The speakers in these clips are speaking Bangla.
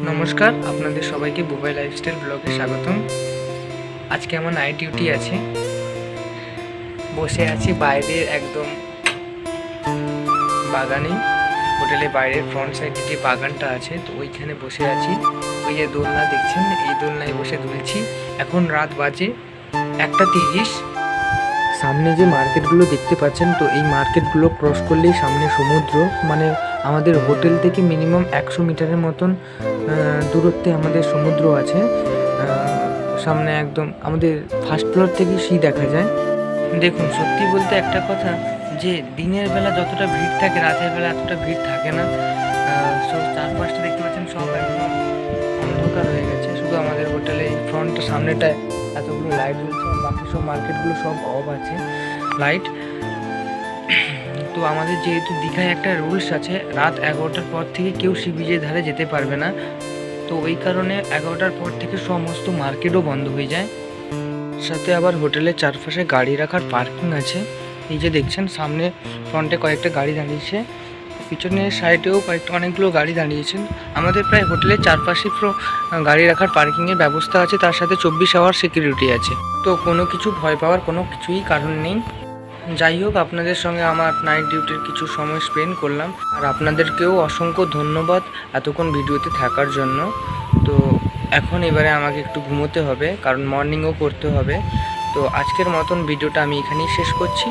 নমস্কার, আপনাদের সবাইকে বুবাই লাইফস্টাইল ব্লগে স্বাগতম। আজকে আমার নাইট ডিউটি আছে। বসে আছি বাইরে একদম বাগানে, হোটেলের বাইরের ফ্রন্ট সাইডে যে বাগানটা আছে, তো ওইখানে বসে আছি। ওই যে দোলনা দেখছেন, এই দোলনায় বসে দুলছি। এখন রাত বাজে 1:30। সামনে যে মার্কেটগুলো দেখতে পাচ্ছেন, তো এই মার্কেটগুলো ক্রস করলেই সামনে সমুদ্র। মানে আমাদের হোটেল থেকে মিনিমাম 100 মিটারের মতন দূরত্বে আমাদের সমুদ্র আছে। সামনে একদম আমাদের ফার্স্ট ফ্লোর থেকে সি দেখা যায়। দেখুন, সত্যি বলতে একটা কথা, যে দিনের বেলা যতটা ভিড় থাকে রাতের বেলা এতটা ভিড় থাকে না। সব চারপাশটা দেখতে পাচ্ছেন, সব একদম অন্ধকার হয়ে গেছে। শুধু আমাদের হোটেলে এই ফ্রন্টের সামনেটায় এতগুলো লাইট জ্বলছে, আর বাকি সব মার্কেটগুলো সব অফ আছে লাইট। তো আমাদের যেহেতু দীঘায় একটা রুলস আছে, রাত 11টার পর থেকে কেউ সি বিচের ধারে যেতে পারবে না। তো ওই কারণে 11টার পর থেকে সমস্ত মার্কেটও বন্ধ হয়ে যায়। সাথে আবার হোটেলের চারপাশে গাড়ি রাখার পার্কিং আছে। এই যে দেখছেন, সামনে ফ্রন্টে কয়েকটা গাড়ি দাঁড়িয়েছে, পিছনের সাইডেও অনেকগুলো গাড়ি দাঁড়িয়েছেন। আমাদের প্রায় হোটেলের চারপাশে গাড়ি রাখার পার্কিংয়ের ব্যবস্থা আছে, তার সাথে 24 আওয়ার সিকিউরিটি আছে। তো কোনো কিছু ভয় পাওয়ার কোনো কিছুই কারণ নেই। যাই হোক, আপনাদের সঙ্গে আমার নাইট ডিউটির কিছু সময় স্পেন্ড করলাম, আর আপনাদেরকেও অসংখ্য ধন্যবাদ এতক্ষণ ভিডিওতে থাকার জন্য। তো এখন এবারে আমাকে একটু ঘুমোতে হবে, কারণ মর্নিংও করতে হবে। তো আজকের মতন ভিডিওটা আমি এখানেই শেষ করছি।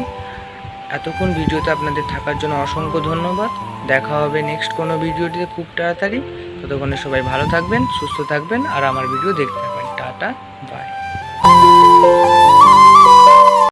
এতক্ষণ ভিডিওতে আপনাদের থাকার জন্য অসংখ্য ধন্যবাদ। দেখা হবে নেক্সট কোনো ভিডিওটিতে খুব তাড়াতাড়ি। ততক্ষণে সবাই ভালো থাকবেন, সুস্থ থাকবেন, আর আমার ভিডিও দেখতে থাকবেন। Tata, by.